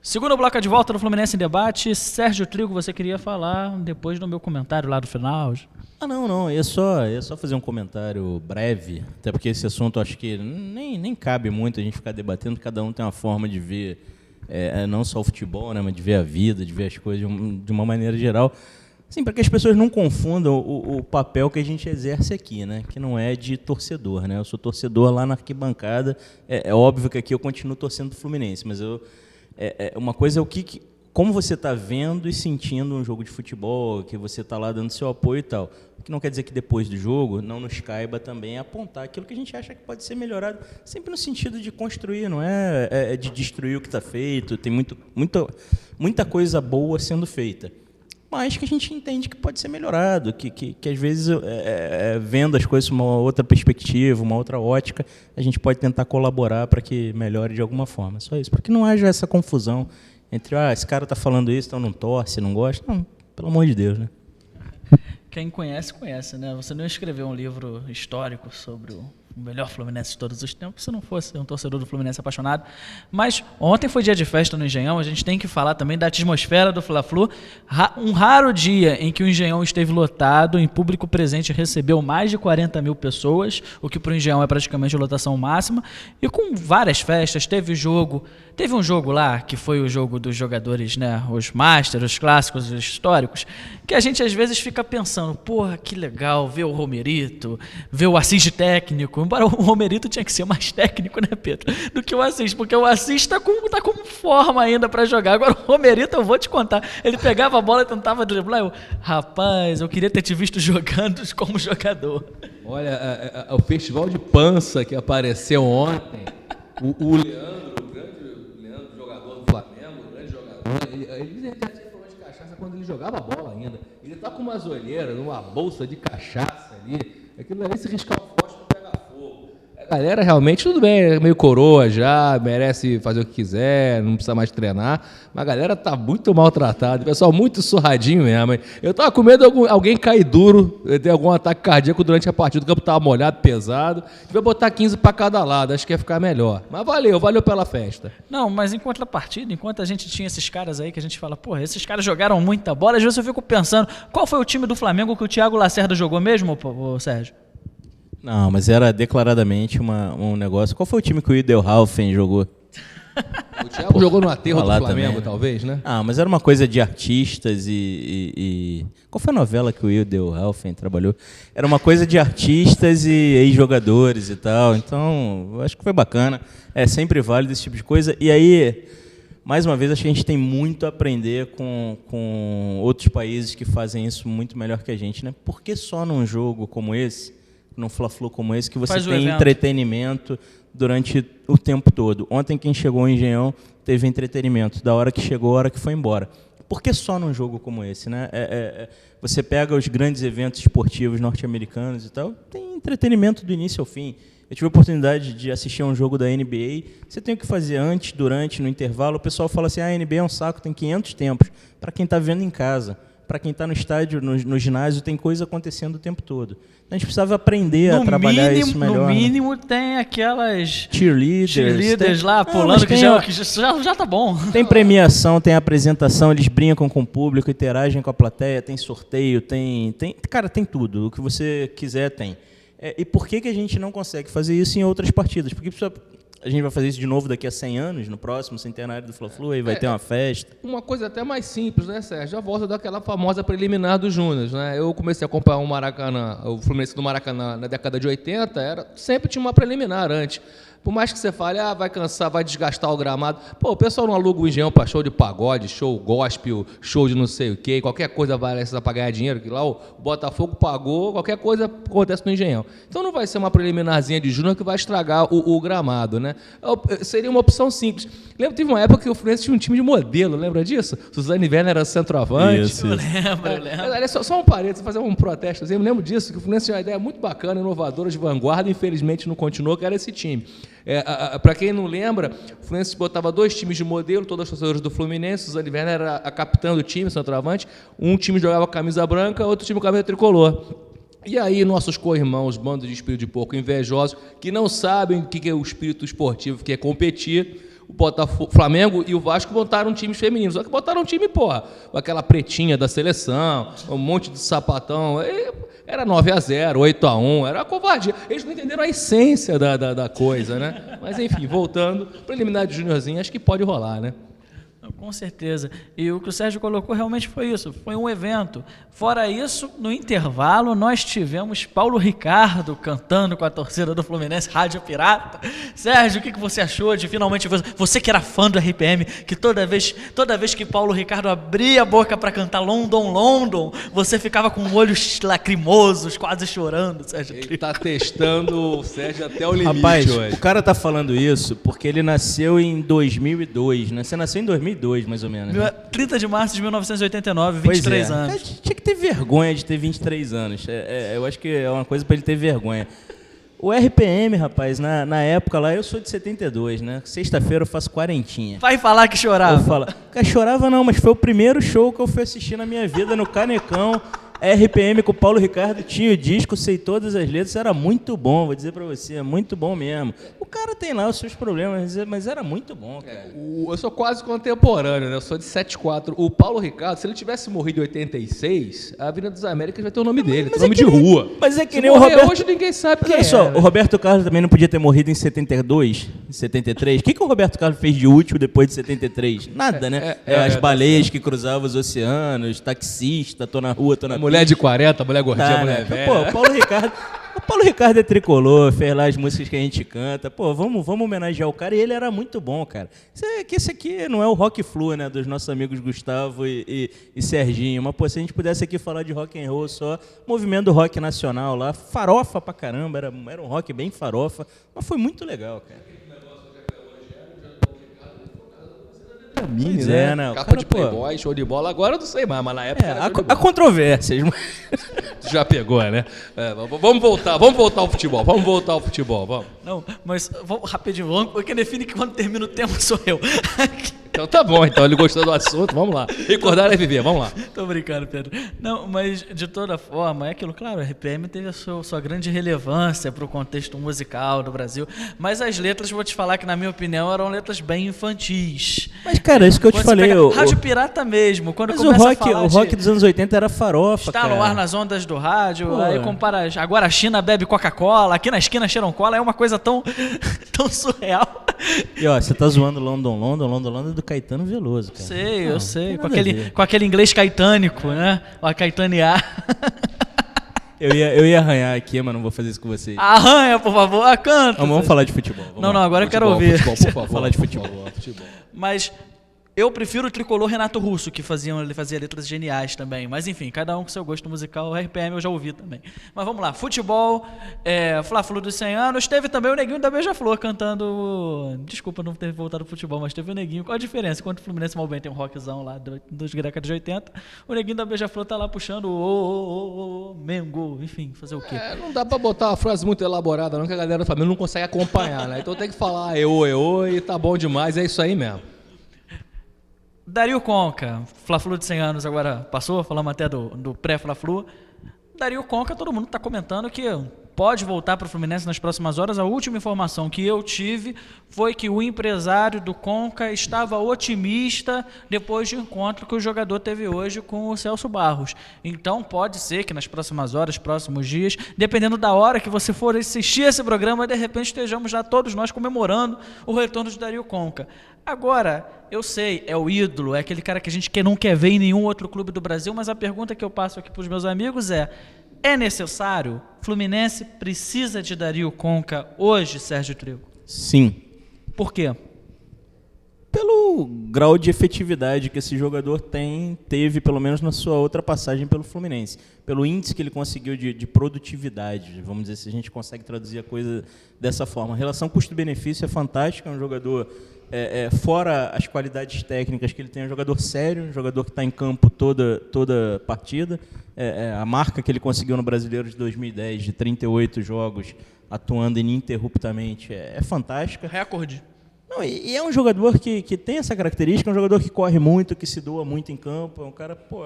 Segundo bloco de volta do Fluminense em Debate. Sérgio Trigo, você queria falar depois do meu comentário lá do final? Não, é só fazer um comentário breve, até porque esse assunto acho que nem cabe muito a gente ficar debatendo, cada um tem uma forma de ver, não só o futebol, né, mas de ver a vida, de ver as coisas de uma maneira geral. Sim, para que as pessoas não confundam o papel que a gente exerce aqui, né? Que não é de torcedor, né? Eu sou torcedor lá na arquibancada. É óbvio que aqui eu continuo torcendo pro Fluminense, mas uma coisa é como você está vendo e sentindo um jogo de futebol, que você está lá dando seu apoio e tal. O que não quer dizer que depois do jogo não nos caiba também apontar aquilo que a gente acha que pode ser melhorado, sempre no sentido de construir, não é de destruir o que está feito. Tem muita coisa boa sendo feita, mas que a gente entende que pode ser melhorado, que às vezes, vendo as coisas de uma outra perspectiva, uma outra ótica, a gente pode tentar colaborar para que melhore de alguma forma. Só isso, para que não haja essa confusão entre, esse cara está falando isso, então não torce, não gosta. Não, pelo amor de Deus, né? Quem conhece, conhece, né? Você não escreveu um livro histórico sobre o melhor Fluminense de todos os tempos se não fosse um torcedor do Fluminense apaixonado. Mas ontem foi dia de festa no Engenhão, a gente tem que falar também da atmosfera do Fla-Flu. Um raro dia em que o Engenhão esteve lotado, em público presente recebeu mais de 40 mil pessoas, o que para o Engenhão é praticamente a lotação máxima, e com várias festas. Teve um jogo lá, que foi o jogo dos jogadores, né, os Masters, os clássicos, os históricos, que a gente às vezes fica pensando, porra, que legal ver o Romerito, ver o Assis técnico, embora o Romerito tinha que ser mais técnico, né, Pedro, do que o Assis, porque o Assis tá com forma ainda para jogar. Agora o Romerito, eu vou te contar, ele pegava a bola e tentava driblar, rapaz, eu queria ter te visto jogando como jogador. Olha, o festival de pança que apareceu ontem, o Leandro, jogador do Flamengo, o grande jogador, ele já tinha problema de cachaça quando ele jogava a bola ainda. Ele tá com umas olheiras, numa bolsa de cachaça ali, aquilo ali se riscar o fósforo pega fogo. A galera realmente, tudo bem, é meio coroa já, merece fazer o que quiser, não precisa mais treinar, mas a galera tá muito maltratada, o pessoal muito surradinho mesmo. Hein? Eu tava com medo de alguém cair duro, ter algum ataque cardíaco durante a partida, o campo tava molhado, pesado, devia botar 15 para cada lado, acho que ia ficar melhor. Mas valeu pela festa. Não, mas em contrapartida, enquanto a gente tinha esses caras aí que a gente fala, porra, esses caras jogaram muita bola, às vezes eu fico pensando, qual foi o time do Flamengo que o Thiago Lacerda jogou mesmo, Sérgio? Não, mas era declaradamente um negócio. Qual foi o time que o Idelhalfen jogou? O Thiago jogou no aterro do Flamengo, também, talvez, né? Mas era uma coisa de artistas e... Qual foi a novela que o Idelhalfen trabalhou? Era uma coisa de artistas e ex-jogadores e tal. Então, eu acho que foi bacana. É sempre válido esse tipo de coisa. E aí, mais uma vez, acho que a gente tem muito a aprender com outros países que fazem isso muito melhor que a gente, né? Por que só num jogo como esse, num Fla-Flu como esse, que você tem entretenimento durante o tempo todo? Ontem, quem chegou em Engenhão teve entretenimento, da hora que chegou, a hora que foi embora. Por que só num jogo como esse, né? Você pega os grandes eventos esportivos norte-americanos e tal, tem entretenimento do início ao fim. Eu tive a oportunidade de assistir a um jogo da NBA, você tem o que fazer antes, durante, no intervalo. O pessoal fala assim, a NBA é um saco, tem 500 tempos. Para quem está vendo em casa, para quem está no estádio, no ginásio, tem coisa acontecendo o tempo todo. A gente precisava aprender a trabalhar isso melhor. No mínimo, né? Tem aquelas cheerleaders lá pulando, que já tá bom. Tem premiação, tem apresentação, eles brincam com o público, interagem com a plateia, tem sorteio, cara, tem tudo. O que você quiser tem. E por que a gente não consegue fazer isso em outras partidas? Porque a gente vai fazer isso de novo daqui a 100 anos, no próximo centenário do Fla-Flu, aí vai ter uma festa. Uma coisa até mais simples, né, Sérgio? A volta daquela famosa preliminar dos Júniors, né? Eu comecei a acompanhar o Fluminense do Maracanã na década de 80, sempre tinha uma preliminar antes. Por mais que você fale, vai cansar, vai desgastar o gramado. Pô, o pessoal não aluga o Engenhão para show de pagode, show gospel, show de não sei o quê, qualquer coisa vale para ganhar dinheiro, que lá o Botafogo pagou, qualquer coisa acontece no Engenhão. Então não vai ser uma preliminarzinha de júnior que vai estragar o gramado, né? Seria uma opção simples. Lembra, teve uma época que o Fluminense tinha um time de modelo, lembra disso? Suzane Werner era centroavante. Isso. Eu lembro. Só um parênteses, fazer um protesto. Eu lembro disso, que o Fluminense tinha uma ideia muito bacana, inovadora, de vanguarda, infelizmente não continuou, que era esse time. Para quem não lembra, o Fluminense botava 2 times de modelo, todos os torcedores do Fluminense. Suzane Werner era a capitã do time, centroavante. Um time jogava camisa branca, outro time camisa tricolor. E aí nossos co-irmãos, bandos de espírito de porco invejosos, que não sabem o que é o espírito esportivo, que é competir, o Flamengo e o Vasco botaram times femininos. Só que botaram um time, porra, com aquela pretinha da seleção, um monte de sapatão. Era 9-0, 8-1, era uma covardia. Eles não entenderam a essência da coisa, né? Mas, enfim, voltando, preliminar de juniorzinho, acho que pode rolar, né? Com certeza. E o que o Sérgio colocou realmente foi isso, foi um evento. Fora isso, no intervalo, nós tivemos Paulo Ricardo cantando com a torcida do Fluminense, Rádio Pirata. Sérgio, o que você achou de finalmente... Você que era fã do RPM, que toda vez que Paulo Ricardo abria a boca para cantar London, London, você ficava com olhos lacrimosos, quase chorando, Sérgio. Ele tá testando o Sérgio até o limite. Rapaz, hoje. O cara tá falando isso porque ele nasceu em 2002, né? Você nasceu em 2002, mais ou menos. Né? 30 de março de 1989, 23 anos. Cara, tinha que ter vergonha de ter 23 anos. Eu acho que é uma coisa pra ele ter vergonha. O RPM, rapaz, na época lá, eu sou de 72, né? Sexta-feira eu faço quarentinha. Vai falar que chorava. Eu falo, cara, chorava não, mas foi o primeiro show que eu fui assistir na minha vida no Canecão. RPM com o Paulo Ricardo, tinha o disco, sei todas as letras, era muito bom, vou dizer pra você, é muito bom mesmo. O cara tem lá os seus problemas, mas era muito bom, cara. Eu sou quase contemporâneo, né? Eu sou de 74. O Paulo Ricardo, se ele tivesse morrido em 86, a Avenida dos Américas vai ter o nome dele, tem nome de rua. Mas é que se nem o Roberto... hoje ninguém sabe quem olha só, é. O Roberto Carlos também não podia ter morrido em 72, em 73. O que o Roberto Carlos fez de útil depois de 73? Nada, né? As baleias que cruzavam os oceanos, taxista, tô na rua, tô na Mulher de 40, mulher gordinha, mulher né? velha. Pô, o Paulo Ricardo é tricolor, fez lá as músicas que a gente canta. Pô, vamos homenagear o cara. E ele era muito bom, cara. Esse aqui não é o rock flu, né? Dos nossos amigos Gustavo e Serginho. Mas, pô, se a gente pudesse aqui falar de rock and roll só, movimento do rock nacional lá, farofa pra caramba, era um rock bem farofa. Mas foi muito legal, cara. Mini, né? Capa de Playboy, show de bola. Agora eu não sei mais, mas na época era há controvérsias. Já pegou, né? Vamos voltar ao futebol. Vamos. Não, mas vamos rapidinho, porque define que quando termina o tempo sou eu. Então tá bom, então ele gostou do assunto, vamos lá. Recordar é viver, vamos lá. Tô brincando, Pedro. Não, mas de toda forma, é aquilo, claro, a RPM teve a sua grande relevância para o contexto musical do Brasil, mas as letras, vou te falar que na minha opinião eram letras bem infantis. Mas cara, isso que eu te falei... Rádio Pirata mesmo, quando mas começa a falar o rock dos anos 80 era farofa, está cara. no ar nas ondas do rádio, Pô. Aí compara, agora a China bebe Coca-Cola, aqui na esquina cheiram cola, é uma coisa tão surreal. E ó, você tá zoando London do Caetano Veloso, cara. Sei, eu sei, com aquele inglês caetânico, né? Ou caetanear. Eu ia arranhar aqui, mas não vou fazer isso com vocês. Arranha, por favor, canta. Vamos falar de futebol. Não, agora eu quero ouvir. Futebol, por favor. Falar de futebol. Mas eu prefiro o tricolor Renato Russo, que ele fazia letras geniais também. Mas enfim, cada um com seu gosto musical. O RPM eu já ouvi também. Mas vamos lá, futebol, Fla-Flu dos 100 anos. Teve também o Neguinho da Beija-Flor cantando... Desculpa não ter voltado pro futebol, mas teve o Neguinho. Qual a diferença? Enquanto o Fluminense mal bem tem um rockzão lá dos décadas de 80, o Neguinho da Beija-Flor tá lá puxando o Mengo, enfim, fazer o quê? Não dá pra botar uma frase muito elaborada não, que a galera da família não consegue acompanhar, né? Então tem que falar eu, e tá bom demais, é isso aí mesmo. Dario Conca, Fla-Flu de 100 anos agora passou, falamos até do pré-Fla-Flu. Dario Conca, todo mundo está comentando que pode voltar para o Fluminense nas próximas horas. A última informação que eu tive foi que o empresário do Conca estava otimista depois do encontro que o jogador teve hoje com o Celso Barros. Então pode ser que nas próximas horas, próximos dias, dependendo da hora que você for assistir esse programa, de repente estejamos já todos nós comemorando o retorno de Dario Conca. Agora, eu sei, é o ídolo, é aquele cara que a gente não quer ver em nenhum outro clube do Brasil, mas a pergunta que eu passo aqui para os meus amigos é necessário? Fluminense precisa de Dario Conca hoje, Sérgio Trigo? Sim. Por quê? Pelo grau de efetividade que esse jogador teve, pelo menos na sua outra passagem pelo Fluminense. Pelo índice que ele conseguiu de produtividade, vamos dizer, se a gente consegue traduzir a coisa dessa forma. A relação custo-benefício é fantástica, é um jogador, fora as qualidades técnicas que ele tem, é um jogador sério, um jogador que está em campo toda partida. A marca que ele conseguiu no Brasileiro de 2010, de 38 jogos, atuando ininterruptamente, é fantástica. Recorde. Não, e é um jogador que tem essa característica, é um jogador que corre muito, que se doa muito em campo, é um cara, pô...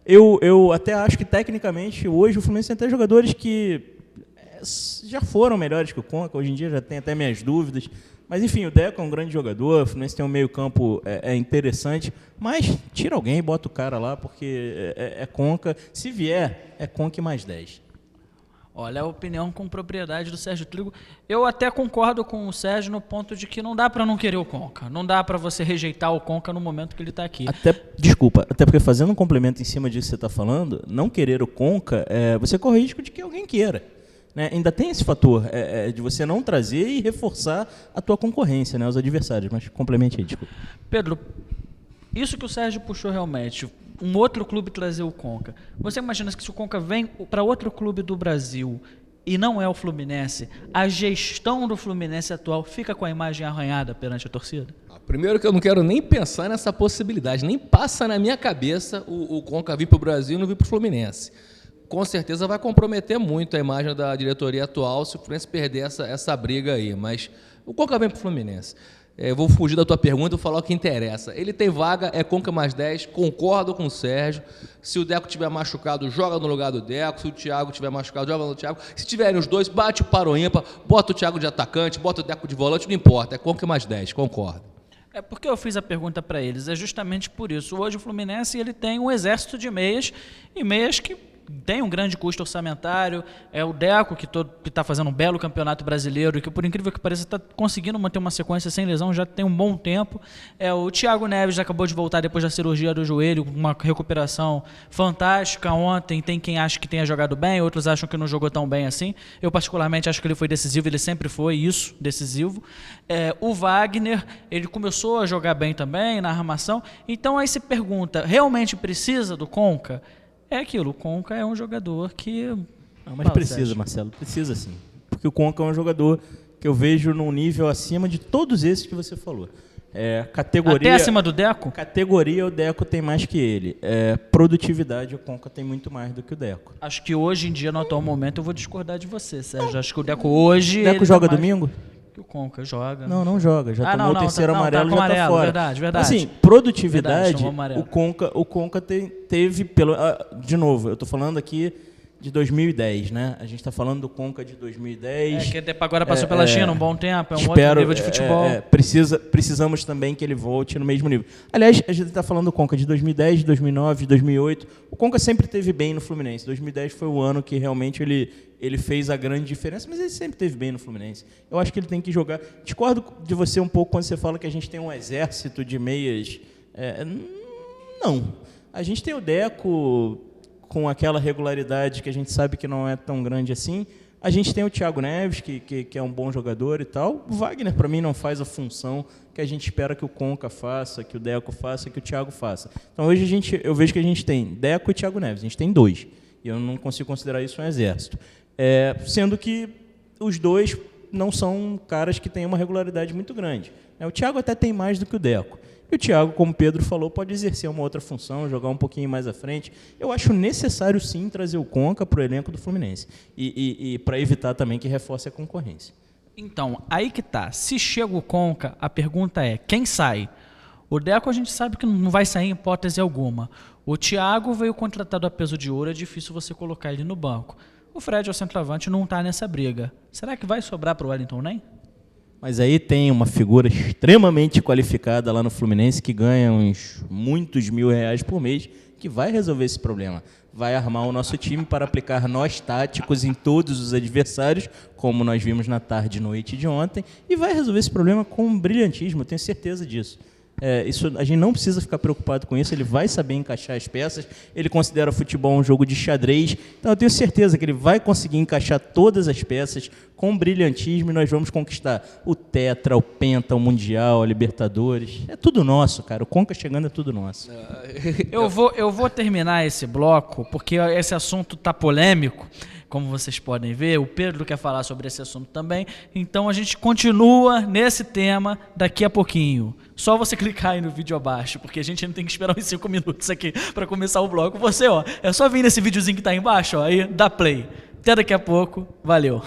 Eu até acho que, tecnicamente, hoje o Fluminense tem até jogadores que já foram melhores que o Conca, hoje em dia já tem até minhas dúvidas, Mas, enfim, o Deco é um grande jogador, o Fluminense tem um meio-campo interessante, mas tira alguém e bota o cara lá, porque é Conca. Se vier, é Conca e mais 10. Olha a opinião com propriedade do Sérgio Trigo. Eu até concordo com o Sérgio no ponto de que não dá para não querer o Conca. Não dá para você rejeitar o Conca no momento que ele está aqui. Até porque fazendo um complemento em cima disso que você está falando, não querer o Conca, você corre o risco de que alguém queira. Né? Ainda tem esse fator de você não trazer e reforçar a tua concorrência, né, os adversários. Mas complemente aí, desculpa. Pedro, isso que o Sérgio puxou realmente, um outro clube trazer o Conca. Você imagina que se o Conca vem para outro clube do Brasil e não é o Fluminense, a gestão do Fluminense atual fica com a imagem arranhada perante a torcida? Primeiro que eu não quero nem pensar nessa possibilidade, nem passa na minha cabeça o Conca vir para o Brasil e não vir para o Fluminense. Com certeza vai comprometer muito a imagem da diretoria atual se o Fluminense perder essa briga aí, mas o Conca vem para o Fluminense. Eu vou fugir da tua pergunta e vou falar o que interessa. Ele tem vaga, é Conca mais 10, concordo com o Sérgio. Se o Deco tiver machucado, joga no lugar do Deco. Se o Thiago tiver machucado, joga no Thiago. Se tiverem os dois, bate o para o ímpar, bota o Thiago de atacante, bota o Deco de volante, não importa, é Conca mais 10, concordo. É porque eu fiz a pergunta para eles, é justamente por isso. Hoje o Fluminense ele tem um exército de meias, e meias que tem um grande custo orçamentário, é o Deco que está fazendo um belo campeonato brasileiro e que, por incrível que pareça, está conseguindo manter uma sequência sem lesão já tem um bom tempo. O Thiago Neves acabou de voltar depois da cirurgia do joelho, uma recuperação fantástica ontem. Tem quem acha que tenha jogado bem, outros acham que não jogou tão bem assim. Eu particularmente acho que ele foi decisivo, ele sempre foi isso, decisivo. O Wagner, ele começou a jogar bem também na armação. Então aí se pergunta, realmente precisa do Conca? É aquilo, o Conca é um jogador que... Não, mas precisa, Marcelo, precisa sim. Porque o Conca é um jogador que eu vejo num nível acima de todos esses que você falou. Categoria, até acima do Deco? Categoria, o Deco tem mais que ele. Produtividade, o Conca tem muito mais do que o Deco. Acho que hoje em dia, no atual momento, eu vou discordar de você, Sérgio. Acho que o Deco hoje... O Deco joga domingo? Que o Conca joga. Não joga. Já tomou o terceiro amarelo, tá já tá fora. Verdade. Assim, produtividade, verdade, o Conca teve de novo, eu tô falando aqui de 2010, né? A gente tá falando do Conca de 2010. Que até agora passou pela China um bom tempo, outro nível de futebol. Precisamos também que ele volte no mesmo nível. Aliás, a gente tá falando do Conca de 2010, de 2009, de 2008. O Conca sempre esteve bem no Fluminense. 2010 foi o ano que realmente ele fez a grande diferença, mas ele sempre esteve bem no Fluminense. Eu acho que ele tem que jogar. Discordo de você um pouco quando você fala que a gente tem um exército de meias. Não. A gente tem o Deco com aquela regularidade que a gente sabe que não é tão grande assim. A gente tem o Thiago Neves, que é um bom jogador e tal. O Wagner, para mim, não faz a função que a gente espera que o Conca faça, que o Deco faça, que o Thiago faça. Então, hoje eu vejo que a gente tem Deco e Thiago Neves. A gente tem dois. E eu não consigo considerar isso um exército. Sendo que os dois não são caras que têm uma regularidade muito grande. O Thiago até tem mais do que o Deco. E o Thiago, como o Pedro falou, pode exercer uma outra função, jogar um pouquinho mais à frente. Eu acho necessário, sim, trazer o Conca para o elenco do Fluminense. E para evitar também que reforce a concorrência. Então, aí que tá. Se chega o Conca, a pergunta é, quem sai? O Deco a gente sabe que não vai sair em hipótese alguma. O Thiago veio contratado a peso de ouro, é difícil você colocar ele no banco. O Fred, o centroavante, não está nessa briga. Será que vai sobrar para o Wellington Nem? Mas aí tem uma figura extremamente qualificada lá no Fluminense que ganha uns muitos R$1.000 por mês, que vai resolver esse problema. Vai armar o nosso time para aplicar nós táticos em todos os adversários, como nós vimos na tarde e noite de ontem, e vai resolver esse problema com brilhantismo, eu tenho certeza disso. A gente não precisa ficar preocupado com isso, ele vai saber encaixar as peças, ele considera o futebol um jogo de xadrez, então eu tenho certeza que ele vai conseguir encaixar todas as peças com brilhantismo e nós vamos conquistar o Tetra, o Penta, o Mundial, a Libertadores. É tudo nosso, cara, o Conca chegando é tudo nosso. Eu vou terminar esse bloco, porque esse assunto está polêmico, como vocês podem ver, o Pedro quer falar sobre esse assunto também, então a gente continua nesse tema daqui a pouquinho. Só você clicar aí no vídeo abaixo, porque a gente não tem que esperar uns 5 minutos aqui para começar o bloco. Você, é só vir nesse videozinho que está aí embaixo, aí dá play. Até daqui a pouco, valeu.